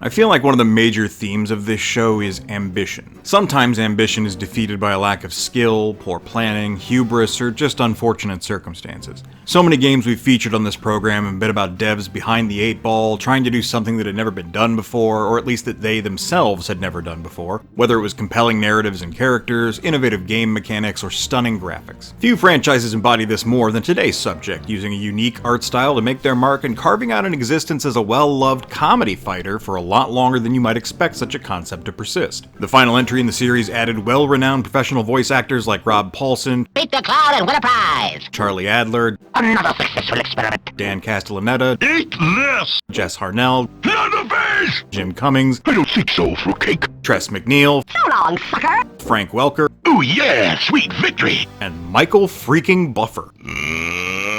I feel like one of the major themes of this show is ambition. Sometimes ambition is defeated by a lack of skill, poor planning, hubris, or just unfortunate circumstances. So many games we've featured on this program have been about devs behind the 8 ball, trying to do something that had never been done before, or at least that they themselves had never done before, whether it was compelling narratives and characters, innovative game mechanics, or stunning graphics. Few franchises embody this more than today's subject, using a unique art style to make their mark and carving out an existence as a well-loved comedy fighter for a lot longer than you might expect such a concept to persist. The final entry in the series added well-renowned professional voice actors like Rob Paulson, Beat the cloud and win a prize! Charlie Adler, Another successful experiment. Dan Castellaneta, Eat this! Jess Harnell, Not the face! Jim Cummings, I don't think so, fruitcake. Tress McNeil, So long, sucker! Frank Welker, Oh yeah, sweet victory! and Michael freaking Buffer.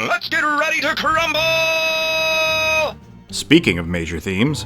Let's get ready to crumble! Speaking of major themes,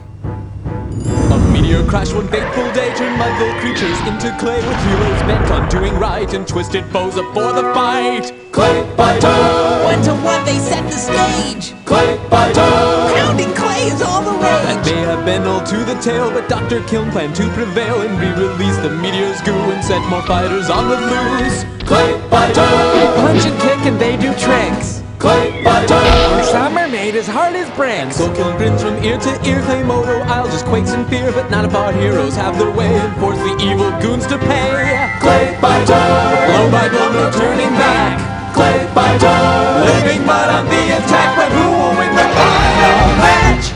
A meteor crash one fateful day turned mudville creatures into clay with heroes bent on doing right and twisted foes up for the fight. Clayfighter! 1-to-1 they set the stage. Clayfighter! Pounding clay is all the That rage. may have been all to the tale, but Dr. Kiln planned to prevail and re-release the meteor's goo and set more fighters on the loose. Clayfighter! They punch and kick and they do tricks. Clayfighter! Some are made as hard as bricks. Soul Kiln grins from ear to ear, Claymoto Isle just quakes in fear, but none of our heroes have their way and force the evil goons to pay. Clayfighter! Blow by blow, no turning back. Clayfighter! Living mud on the attack, but who will win the final match?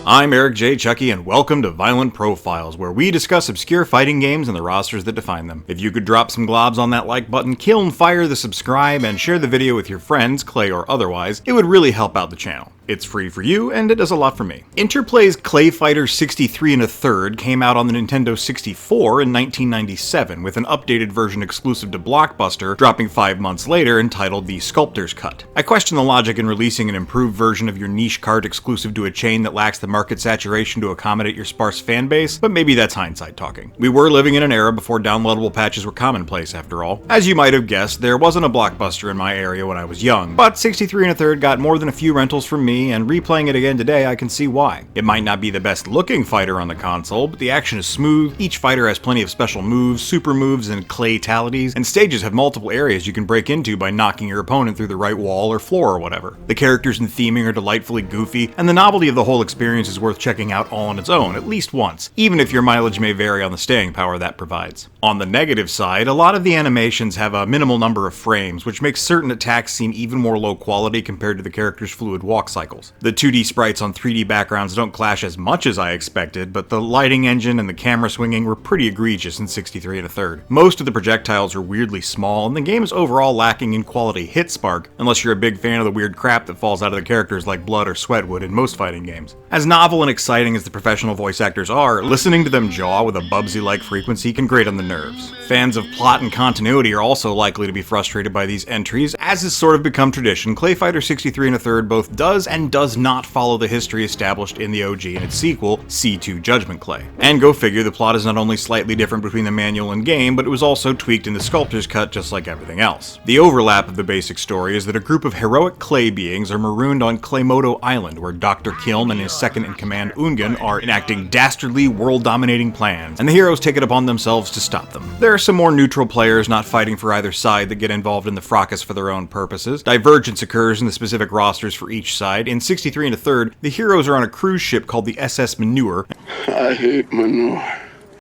I'm Eric J. Chucky, and welcome to Violent Profiles, where we discuss obscure fighting games and the rosters that define them. If you could drop some globs on that like button, Kiln fire the subscribe, and share the video with your friends, Clay or otherwise, it would really help out the channel. It's free for you, and it does a lot for me. Interplay's Clayfighter 63 1/3 came out on the Nintendo 64 in 1997, with an updated version exclusive to Blockbuster, dropping 5 months later entitled the SCULPTOR'S CUT. I question the logic in releasing an improved version of your niche cart exclusive to a chain that lacks the market saturation to accommodate your sparse fan base, but maybe that's hindsight talking. We were living in an era before downloadable patches were commonplace, after all. As you might have guessed, there wasn't a Blockbuster in my area when I was young, but 63 1/3 got more than a few rentals from me, and replaying it again today, I can see why. It might not be the best looking fighter on the console, but the action is smooth, each fighter has plenty of special moves, super moves, and claytalities, and stages have multiple areas you can break into by knocking your opponent through the right wall or floor or whatever. The characters and theming are delightfully goofy, and the novelty of the whole experience is worth checking out all on its own, at least once, even if your mileage may vary on the staying power that provides. On the negative side, a lot of the animations have a minimal number of frames, which makes certain attacks seem even more low quality compared to the character's fluid walk cycles. The 2D sprites on 3D backgrounds don't clash as much as I expected, but the lighting engine and the camera swinging were pretty egregious in 63 1/3. Most of the projectiles are weirdly small, and the game is overall lacking in quality hit spark, unless you're a big fan of the weird crap that falls out of the characters like blood or sweat would in most fighting games. As novel and exciting as the professional voice actors are, listening to them jaw with a Bubsy-like frequency can grate on the nerves. Fans of plot and continuity are also likely to be frustrated by these entries. As has sort of become tradition, Clayfighter 63 1/3 both does and does not follow the history established in the OG and its sequel, C2 Judgment Clay. And go figure, the plot is not only slightly different between the manual and game, but it was also tweaked in the SCULPTOR'S CUT just like everything else. The overlap of the basic story is that a group of heroic clay beings are marooned on Claymoto Island, where Dr. Kiln and his second-in-command Ungan are enacting dastardly, world-dominating plans, and the heroes take it upon themselves to stop them. There are some more neutral players not fighting for either side that get involved in the fracas for their own purposes. Divergence occurs in the specific rosters for each side. In 63 1/3, the heroes are on a cruise ship called the SS Manure. I hate manure.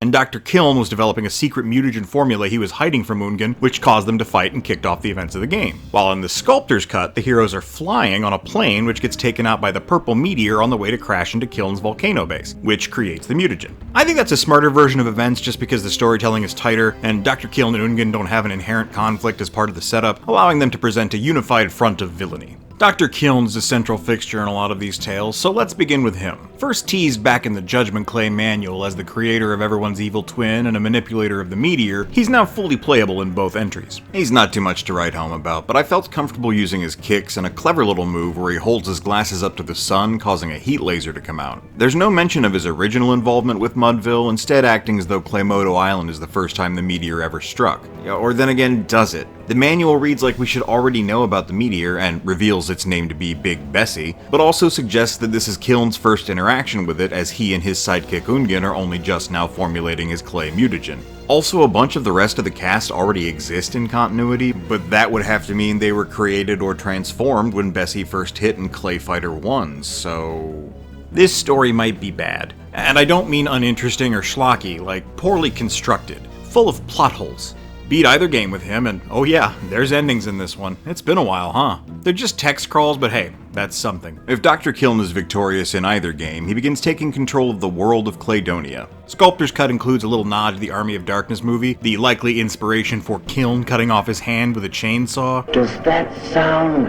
And Dr. Kiln was developing a secret mutagen formula he was hiding from Ungan, which caused them to fight and kicked off the events of the game. While in the SCULPTOR'S CUT, the heroes are flying on a plane which gets taken out by the purple meteor on the way to crash into Kiln's volcano base, which creates the mutagen. I think that's a smarter version of events just because the storytelling is tighter, and Dr. Kiln and Ungan don't have an inherent conflict as part of the setup, allowing them to present a unified front of villainy. Dr. Kiln is a central fixture in a lot of these tales, so let's begin with him. First teased back in the Judgment Clay manual as the creator of everyone's evil twin and a manipulator of the meteor, he's now fully playable in both entries. He's not too much to write home about, but I felt comfortable using his kicks and a clever little move where he holds his glasses up to the sun, causing a heat laser to come out. There's no mention of his original involvement with Mudville, instead acting as though Claymoto Island is the first time the meteor ever struck. Or then again, does it? The manual reads like we should already know about the meteor and reveals its name to be Big Bessie, but also suggests that this is Kiln's first interaction with it, as he and his sidekick Ungen are only just now formulating his clay mutagen. Also, a bunch of the rest of the cast already exist in continuity, but that would have to mean they were created or transformed when Bessie first hit in Clayfighter 1, so... This story might be bad. And I don't mean uninteresting or schlocky, like poorly constructed, full of plot holes. Beat either game with him, and oh yeah, there's endings in this one. It's been a while, huh? They're just text crawls, but hey, that's something. If Dr. Kiln is victorious in either game, he begins taking control of the world of Claydonia. Sculptor's Cut includes a little nod to the Army of Darkness movie, the likely inspiration for Kiln cutting off his hand with a chainsaw. Does that sound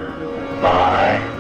bye?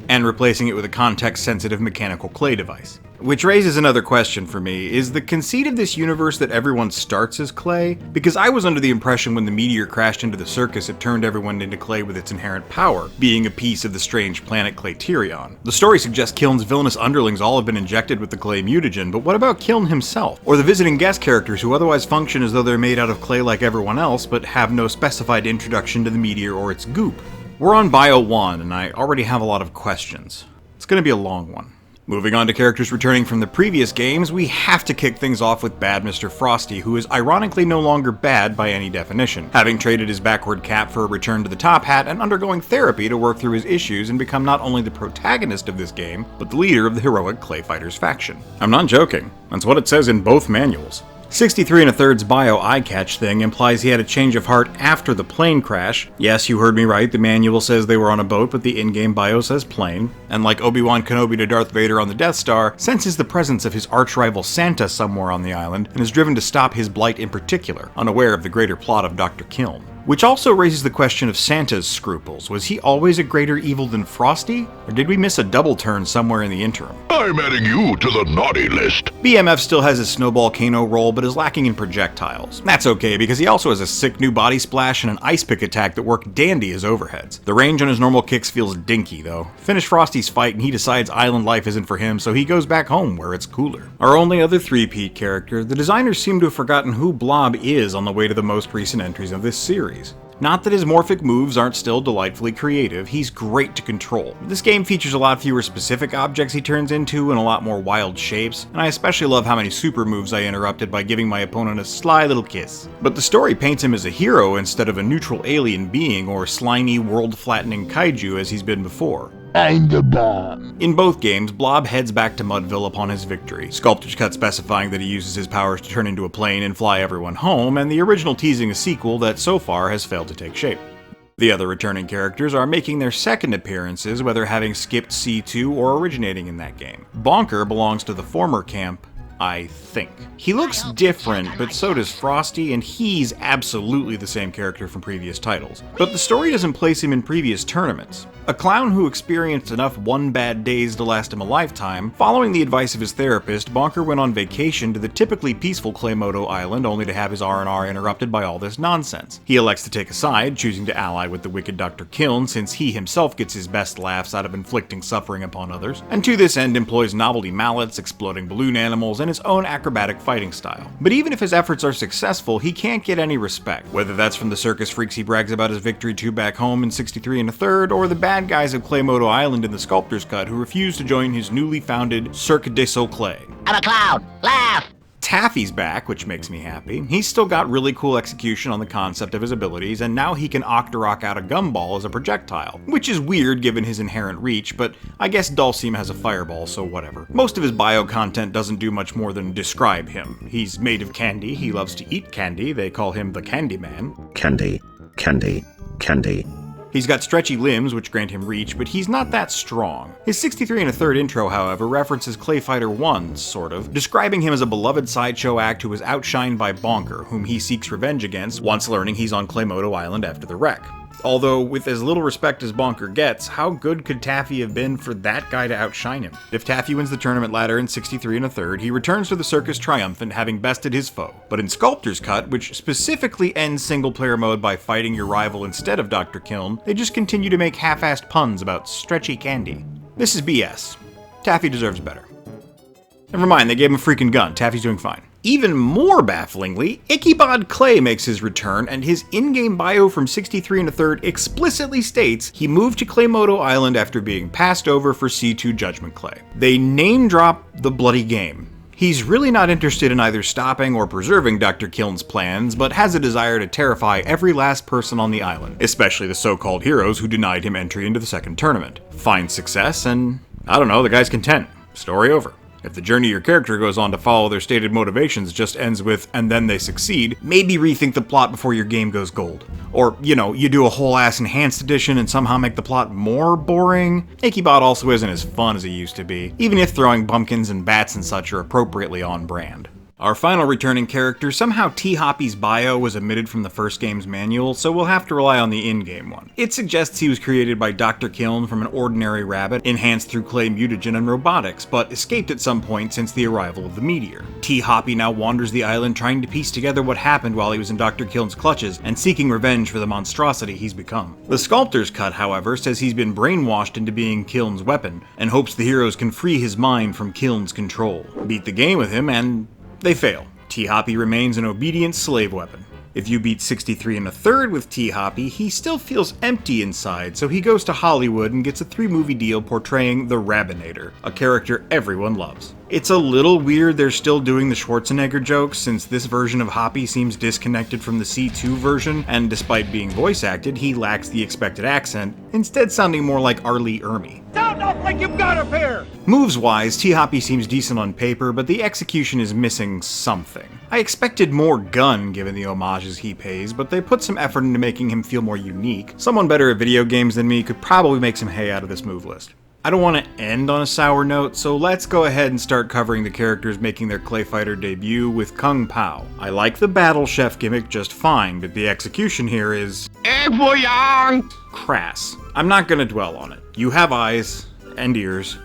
And replacing it with a context-sensitive mechanical clay device. Which raises another question for me, is the conceit of this universe that everyone starts as clay? Because I was under the impression when the meteor crashed into the circus it turned everyone into clay with its inherent power, being a piece of the strange planet Clayterion. The story suggests Kiln's villainous underlings all have been injected with the clay mutagen, but what about Kiln himself? Or the visiting guest characters who otherwise function as though they're made out of clay like everyone else, but have no specified introduction to the meteor or its goop? We're on Bio 1, and I already have a lot of questions. It's gonna be a long one. Moving on to characters returning from the previous games, we have to kick things off with Bad Mr. Frosty, who is ironically no longer bad by any definition, having traded his backward cap for a return to the top hat and undergoing therapy to work through his issues and become not only the protagonist of this game, but the leader of the heroic Clayfighters faction. I'm not joking, that's what it says in both manuals. 63 1/3's bio eye catch thing implies he had a change of heart after the plane crash. Yes, you heard me right, the manual says they were on a boat, but the in-game bio says plane. And like Obi-Wan Kenobi to Darth Vader on the Death Star, senses the presence of his arch-rival Santa somewhere on the island, and is driven to stop his blight in particular, unaware of the greater plot of Dr. Kiln. Which also raises the question of Santa's scruples. Was he always a greater evil than Frosty? Or did we miss a double turn somewhere in the interim? I'm adding you to the naughty list. BMF still has his snowball Kano roll, but is lacking in projectiles. That's okay, because he also has a sick new body splash and an ice pick attack that work dandy as overheads. The range on his normal kicks feels dinky, though. Finish Frosty's fight and he decides island life isn't for him, so he goes back home where it's cooler. Our only other three-peat character, the designers seem to have forgotten who Blob is on the way to the most recent entries of this series. Not that his morphic moves aren't still delightfully creative, he's great to control. This game features a lot fewer specific objects he turns into and a lot more wild shapes, and I especially love how many super moves I interrupted by giving my opponent a sly little kiss. But the story paints him as a hero instead of a neutral alien being or slimy, world-flattening kaiju as he's been before. I'm the bomb. In both games, Blob heads back to Mudville upon his victory, Sculptor's Cut specifying that he uses his powers to turn into a plane and fly everyone home, and the original teasing a sequel that so far has failed to take shape. The other returning characters are making their second appearances, whether having skipped C2 or originating in that game. Bonker belongs to the former camp, I think. He looks different, but so does Frosty, and he's absolutely the same character from previous titles. But the story doesn't place him in previous tournaments. A clown who experienced enough one bad days to last him a lifetime, following the advice of his therapist, Bonker went on vacation to the typically peaceful Claymoto Island only to have his R&R interrupted by all this nonsense. He elects to take a side, choosing to ally with the wicked Dr. Kiln since he himself gets his best laughs out of inflicting suffering upon others, and to this end employs novelty mallets, exploding balloon animals, and his own acrobatic fighting style. But even if his efforts are successful, he can't get any respect, whether that's from the circus freaks he brags about his victory to back home in 63 1/3, or the bad guys of Claymoto Island in the Sculptor's Cut who refuse to join his newly founded Cirque du Soleil. I'm a clown. Laugh. Taffy's back, which makes me happy. He's still got really cool execution on the concept of his abilities, and now he can Octorok out a gumball as a projectile, which is weird given his inherent reach, but I guess Dulcim has a fireball, so whatever. Most of his bio content doesn't do much more than describe him. He's made of candy, he loves to eat candy, they call him the Candy Man. Candy, candy, candy. He's got stretchy limbs, which grant him reach, but he's not that strong. His 63 1/3 intro, however, references Clayfighter 1, sort of, describing him as a beloved sideshow act who was outshined by Bonker, whom he seeks revenge against once learning he's on Claymoto Island after the wreck. Although, with as little respect as Bonker gets, how good could Taffy have been for that guy to outshine him? If Taffy wins the tournament ladder in 63 1/3, he returns to the circus triumphant, having bested his foe. But in Sculptor's Cut, which specifically ends single-player mode by fighting your rival instead of Dr. Kiln, they just continue to make half-assed puns about stretchy candy. This is BS. Taffy deserves better. Never mind, they gave him a freaking gun. Taffy's doing fine. Even more bafflingly, Ichabod Clay makes his return, and his in-game bio from 63 1/3 explicitly states he moved to Claymoto Island after being passed over for C2 Judgment Clay. They name drop the bloody game. He's really not interested in either stopping or preserving Dr. Kiln's plans, but has a desire to terrify every last person on the island, especially the so-called heroes who denied him entry into the second tournament. Finds success, and I don't know, the guy's content. Story over. If the journey your character goes on to follow their stated motivations just ends with, and then they succeed, maybe rethink the plot before your game goes gold. Or, you do a whole ass enhanced edition and somehow make the plot more boring. Ichabod also isn't as fun as he used to be, even if throwing pumpkins and bats and such are appropriately on brand. Our final returning character, somehow T-Hoppy's bio was omitted from the first game's manual, so we'll have to rely on the in-game one. It suggests he was created by Dr. Kiln from an ordinary rabbit, enhanced through clay mutagen and robotics, but escaped at some point since the arrival of the meteor. T-Hoppy now wanders the island trying to piece together what happened while he was in Dr. Kiln's clutches, and seeking revenge for the monstrosity he's become. The Sculptor's Cut, however, says he's been brainwashed into being Kiln's weapon, and hopes the heroes can free his mind from Kiln's control. Beat the game with him, and they fail. T-Hoppy remains an obedient slave weapon. If you beat 63 1/3 with T-Hoppy, he still feels empty inside, so he goes to Hollywood and gets a 3-movie deal portraying the Rabinator, a character everyone loves. It's a little weird they're still doing the Schwarzenegger jokes, since this version of Hoppy seems disconnected from the C2 version, and despite being voice acted, he lacks the expected accent, instead sounding more like R. Lee Ermey. Sound off like you've got a pair! Moves-wise, T-Hoppy seems decent on paper, but the execution is missing something. I expected more gun given the homages he pays, but they put some effort into making him feel more unique. Someone better at video games than me could probably make some hay out of this move list. I don't want to end on a sour note, so let's go ahead and start covering the characters making their Clayfighter debut with Kung Pao. I like the Battle Chef gimmick just fine, but the execution here is crass. I'm not gonna dwell on it. You have eyes and ears.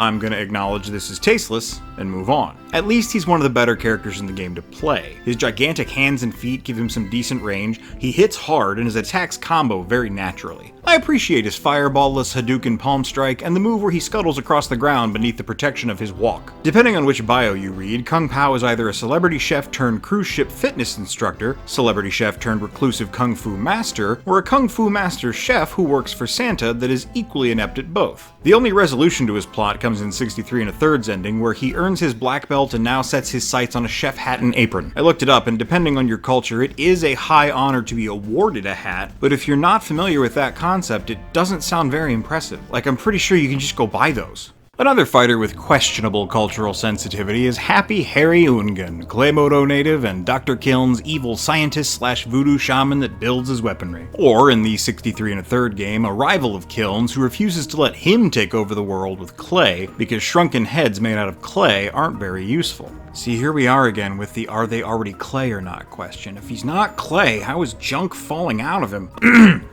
I'm gonna acknowledge this is tasteless and move on. At least he's one of the better characters in the game to play. His gigantic hands and feet give him some decent range, he hits hard, and his attacks combo very naturally. I appreciate his fireball-less Hadouken palm strike and the move where he scuttles across the ground beneath the protection of his walk. Depending on which bio you read, Kung Pao is either a celebrity chef turned cruise ship fitness instructor, celebrity chef turned reclusive kung fu master, or a kung fu master chef who works for Santa that is equally inept at both. The only resolution to his plot comes in 63 1/3's ending, where he earns his black belt and now sets his sights on a chef hat and apron. I looked it up, and depending on your culture, it is a high honor to be awarded a hat, but if you're not familiar with that concept, it doesn't sound very impressive. Like, I'm pretty sure you can just go buy those. Another fighter with questionable cultural sensitivity is Happy Harry Ungan, Claymoto native and Dr. Kiln's evil scientist / voodoo shaman that builds his weaponry. Or, in the 63 1/3 game, a rival of Kiln's who refuses to let him take over the world with clay because shrunken heads made out of clay aren't very useful. See, here we are again with the are they already clay or not question. If he's not clay, how is junk falling out of him?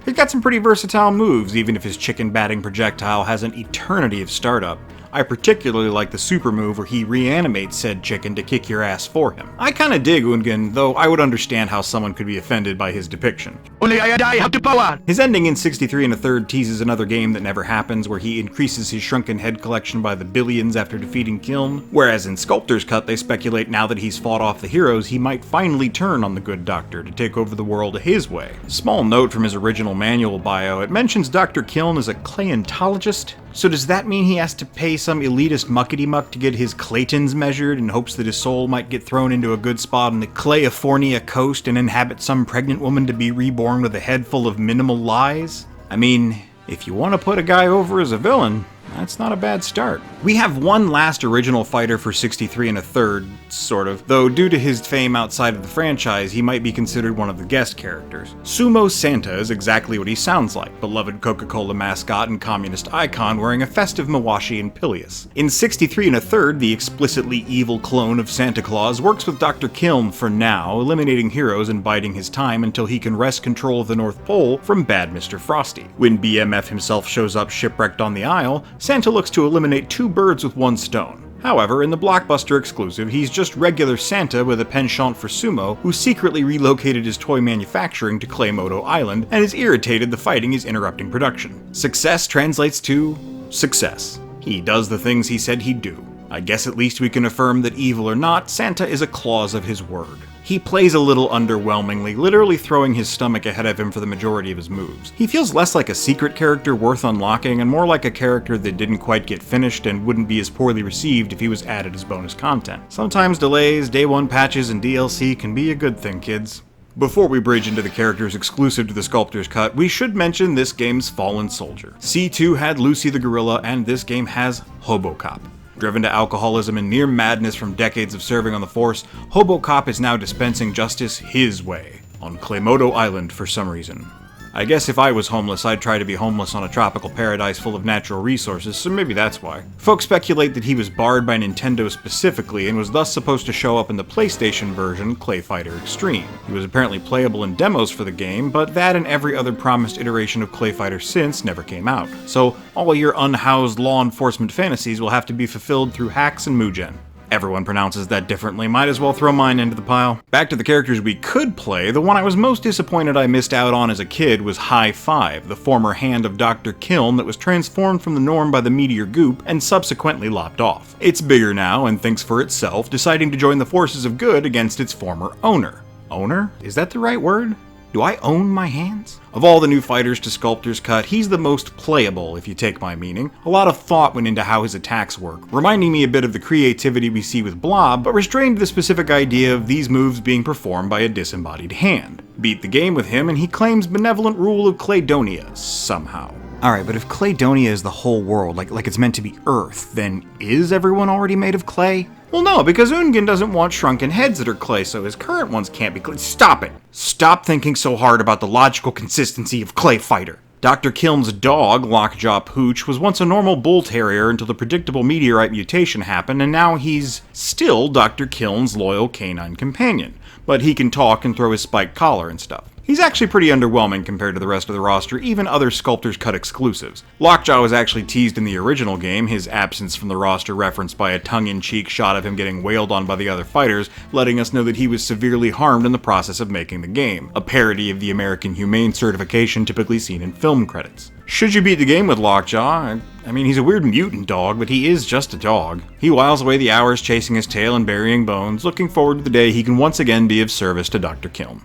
He's got some pretty versatile moves, even if his chicken batting projectile has an eternity of startup. I particularly like the super move where he reanimates said chicken to kick your ass for him. I kinda dig Ungan, though I would understand how someone could be offended by his depiction. Only I have the power! His ending in 63 1/3 teases another game that never happens, where he increases his shrunken head collection by the billions after defeating Kiln, whereas in Sculptor's Cut they speculate now that he's fought off the heroes, he might finally turn on the good doctor to take over the world his way. Small note from his original manual bio, it mentions Dr. Kiln is a Clayentologist. So does that mean he has to pay some elitist muckety-muck to get his Claytons measured in hopes that his soul might get thrown into a good spot on the California coast and inhabit some pregnant woman to be reborn with a head full of minimal lies? I mean, if you want to put a guy over as a villain, that's not a bad start. We have one last original fighter for 63 1/3, sort of, though due to his fame outside of the franchise, he might be considered one of the guest characters. Sumo Santa is exactly what he sounds like, beloved Coca-Cola mascot and communist icon wearing a festive Mawashi and Pilius. In 63 1/3, the explicitly evil clone of Santa Claus works with Dr. Kiln for now, eliminating heroes and biding his time until he can wrest control of the North Pole from bad Mr. Frosty. When BMF himself shows up shipwrecked on the Isle, Santa looks to eliminate 2 birds with 1 stone. However, in the Blockbuster exclusive, he's just regular Santa with a penchant for sumo who secretly relocated his toy manufacturing to Claymoto Island and is irritated the fighting is interrupting production. Success translates to success. He does the things he said he'd do. I guess at least we can affirm that evil or not, Santa is a clause of his word. He plays a little underwhelmingly, literally throwing his stomach ahead of him for the majority of his moves. He feels less like a secret character worth unlocking and more like a character that didn't quite get finished and wouldn't be as poorly received if he was added as bonus content. Sometimes delays, day one patches, and DLC can be a good thing, kids. Before we bridge into the characters exclusive to the Sculptor's Cut, we should mention this game's fallen soldier. C2 had Lucy the Gorilla, and this game has HoboCop. Driven to alcoholism and near madness from decades of serving on the force, HoboCop is now dispensing justice his way, on Claymodo Island for some reason. I guess if I was homeless, I'd try to be homeless on a tropical paradise full of natural resources, so maybe that's why. Folks speculate that he was barred by Nintendo specifically and was thus supposed to show up in the PlayStation version, Clayfighter Extreme. He was apparently playable in demos for the game, but that and every other promised iteration of Clayfighter since never came out. So all your unhoused law enforcement fantasies will have to be fulfilled through hacks and Mugen. Everyone pronounces that differently, might as well throw mine into the pile. Back to the characters we could play, the one I was most disappointed I missed out on as a kid was High Five, the former hand of Dr. Kiln that was transformed from the norm by the meteor goop and subsequently lopped off. It's bigger now and thinks for itself, deciding to join the forces of good against its former owner. Owner? Is that the right word? Do I own my hands? Of all the new fighters to Sculptor's Cut, he's the most playable, if you take my meaning. A lot of thought went into how his attacks work, reminding me a bit of the creativity we see with Blob, but restrained to the specific idea of these moves being performed by a disembodied hand. Beat the game with him, and he claims benevolent rule of Claydonia, somehow. Alright, but if Claydonia is the whole world, like it's meant to be Earth, then is everyone already made of clay? Well, no, because Ungen doesn't want shrunken heads that are clay, so his current ones can't be clay. Stop it! Stop thinking so hard about the logical consistency of Clayfighter. Dr. Kiln's dog, Lockjaw Pooch, was once a normal bull terrier until the predictable meteorite mutation happened, and now he's still Dr. Kiln's loyal canine companion. But he can talk and throw his spiked collar and stuff. He's actually pretty underwhelming compared to the rest of the roster, even other Sculptor's Cut exclusives. Lockjaw was actually teased in the original game, his absence from the roster referenced by a tongue-in-cheek shot of him getting wailed on by the other fighters, letting us know that he was severely harmed in the process of making the game, a parody of the American Humane certification typically seen in film credits. Should you beat the game with Lockjaw? I mean, he's a weird mutant dog, but he is just a dog. He whiles away the hours chasing his tail and burying bones, looking forward to the day he can once again be of service to Dr. Kiln.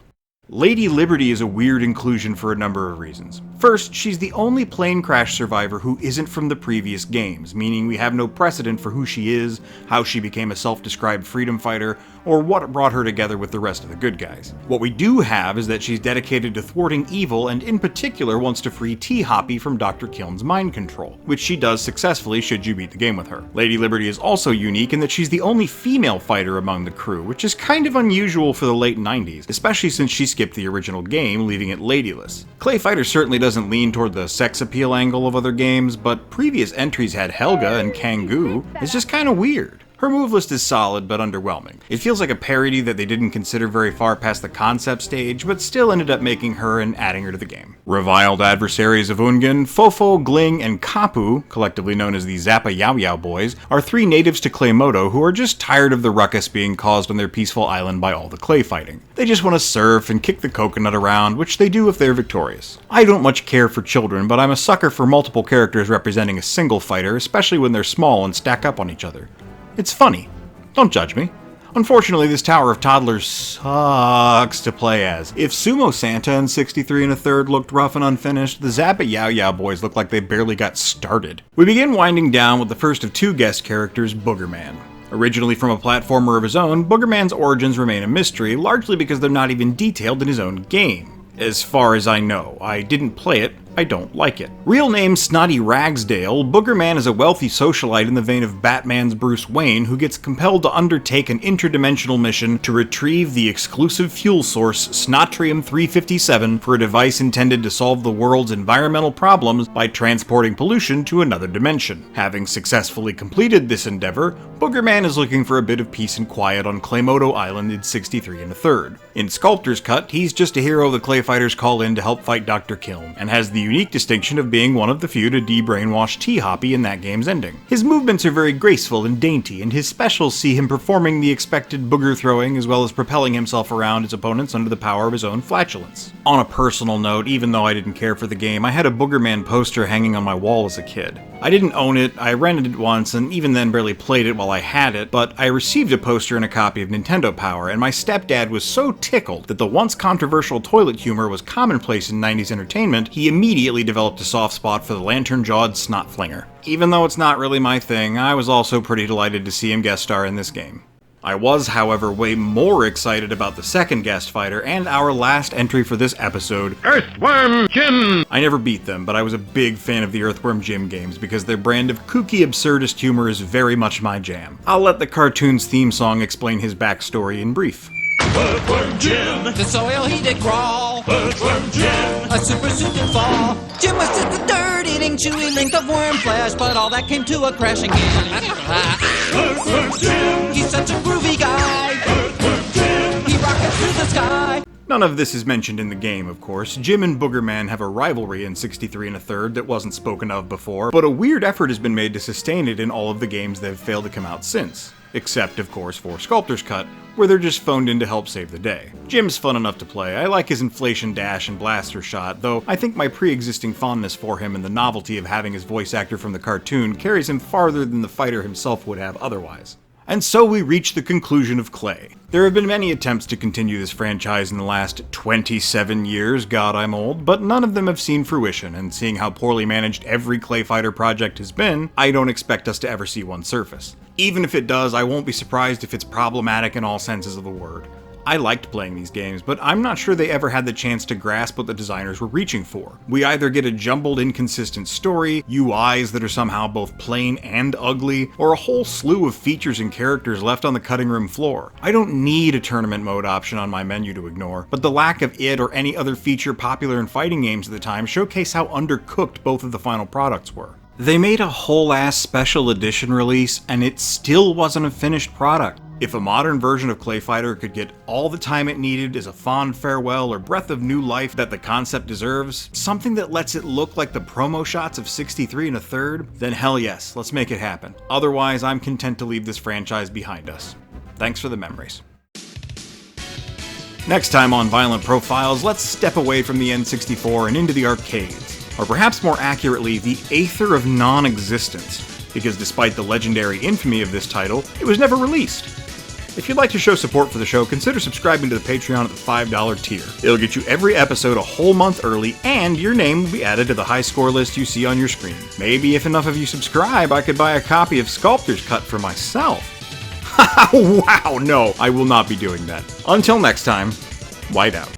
Lady Liberty is a weird inclusion for a number of reasons. First, she's the only plane crash survivor who isn't from the previous games, meaning we have no precedent for who she is, how she became a self-described freedom fighter, or what brought her together with the rest of the good guys. What we do have is that she's dedicated to thwarting evil and in particular wants to free T-Hoppy from Dr. Kiln's mind control, which she does successfully should you beat the game with her. Lady Liberty is also unique in that she's the only female fighter among the crew, which is kind of unusual for the late 90s, especially since she skipped the original game, leaving it ladyless. Clayfighter certainly doesn't lean toward the sex appeal angle of other games, but previous entries had Helga and Kangoo. It's just kinda weird. Her move list is solid, but underwhelming. It feels like a parody that they didn't consider very far past the concept stage, but still ended up making her and adding her to the game. Reviled adversaries of Ungen, Fofo, Gling, and Kapu, collectively known as the Zappa Yow Yow Boys, are three natives to Claymodo who are just tired of the ruckus being caused on their peaceful island by all the clay fighting. They just want to surf and kick the coconut around, which they do if they're victorious. I don't much care for children, but I'm a sucker for multiple characters representing a single fighter, especially when they're small and stack up on each other. It's funny. Don't judge me. Unfortunately, this Tower of Toddlers sucks to play as. If Sumo Santa in 63 1/3 looked rough and unfinished, the Zappa Yow Yow Boys look like they barely got started. We begin winding down with the first of two guest characters, Boogerman. Originally from a platformer of his own, Boogerman's origins remain a mystery, largely because they're not even detailed in his own game. As far as I know. I didn't play it, I don't like it. Real name Snotty Ragsdale, Boogerman is a wealthy socialite in the vein of Batman's Bruce Wayne who gets compelled to undertake an interdimensional mission to retrieve the exclusive fuel source Snotrium-357 for a device intended to solve the world's environmental problems by transporting pollution to another dimension. Having successfully completed this endeavor, Boogerman is looking for a bit of peace and quiet on Claymodo Island in 63 1/3. In Sculptor's Cut, he's just a hero the Clayfighters call in to help fight Dr. Kiln, and has the unique distinction of being one of the few to de-brainwash T-Hoppy in that game's ending. His movements are very graceful and dainty, and his specials see him performing the expected booger throwing as well as propelling himself around his opponents under the power of his own flatulence. On a personal note, even though I didn't care for the game, I had a Boogerman poster hanging on my wall as a kid. I didn't own it, I rented it once, and even then barely played it while I had it, but I received a poster and a copy of Nintendo Power, and my stepdad was so tickled that the once controversial toilet humor was commonplace in 90s entertainment, he immediately developed a soft spot for the lantern-jawed snot flinger. Even though it's not really my thing, I was also pretty delighted to see him guest star in this game. I was, however, way more excited about the second guest fighter and our last entry for this episode, Earthworm Jim! I never beat them, but I was a big fan of the Earthworm Jim games because their brand of kooky absurdist humor is very much my jam. I'll let the cartoon's theme song explain his backstory in brief. Earthworm Jim, the soil he did crawl. Earthworm Jim, a super suit did fall. Jim was just a dirt-eating, chewy length of worm flesh, but all that came to a crashing end. Earthworm Jim, he's such a groovy guy. Earthworm Jim, he rockets through the sky. None of this is mentioned in the game, of course. Jim and Boogerman have a rivalry in 63 1/3 that wasn't spoken of before, but a weird effort has been made to sustain it in all of the games that have failed to come out since. Except, of course, for Sculptor's Cut, where they're just phoned in to help save the day. Jim's fun enough to play. I like his inflation dash and blaster shot, though I think my pre-existing fondness for him and the novelty of having his voice actor from the cartoon carries him farther than the fighter himself would have otherwise. And so we reach the conclusion of Clay. There have been many attempts to continue this franchise in the last 27 years, God I'm old, but none of them have seen fruition, and seeing how poorly managed every Clayfighter project has been, I don't expect us to ever see one surface. Even if it does, I won't be surprised if it's problematic in all senses of the word. I liked playing these games, but I'm not sure they ever had the chance to grasp what the designers were reaching for. We either get a jumbled, inconsistent story, UIs that are somehow both plain and ugly, or a whole slew of features and characters left on the cutting room floor. I don't need a tournament mode option on my menu to ignore, but the lack of it or any other feature popular in fighting games at the time showcase how undercooked both of the final products were. They made a whole-ass special edition release, and it still wasn't a finished product. If a modern version of Clayfighter could get all the time it needed as a fond farewell or breath of new life that the concept deserves, something that lets it look like the promo shots of 63 1/3, then hell yes, let's make it happen. Otherwise, I'm content to leave this franchise behind us. Thanks for the memories. Next time on Violent Profiles, let's step away from the N64 and into the arcades. Or perhaps more accurately, the aether of non-existence, because despite the legendary infamy of this title, it was never released. If you'd like to show support for the show, consider subscribing to the Patreon at the $5 tier. It'll get you every episode a whole month early, and your name will be added to the high score list you see on your screen. Maybe if enough of you subscribe, I could buy a copy of Sculptor's Cut for myself. Wow, no, I will not be doing that. Until next time, white out.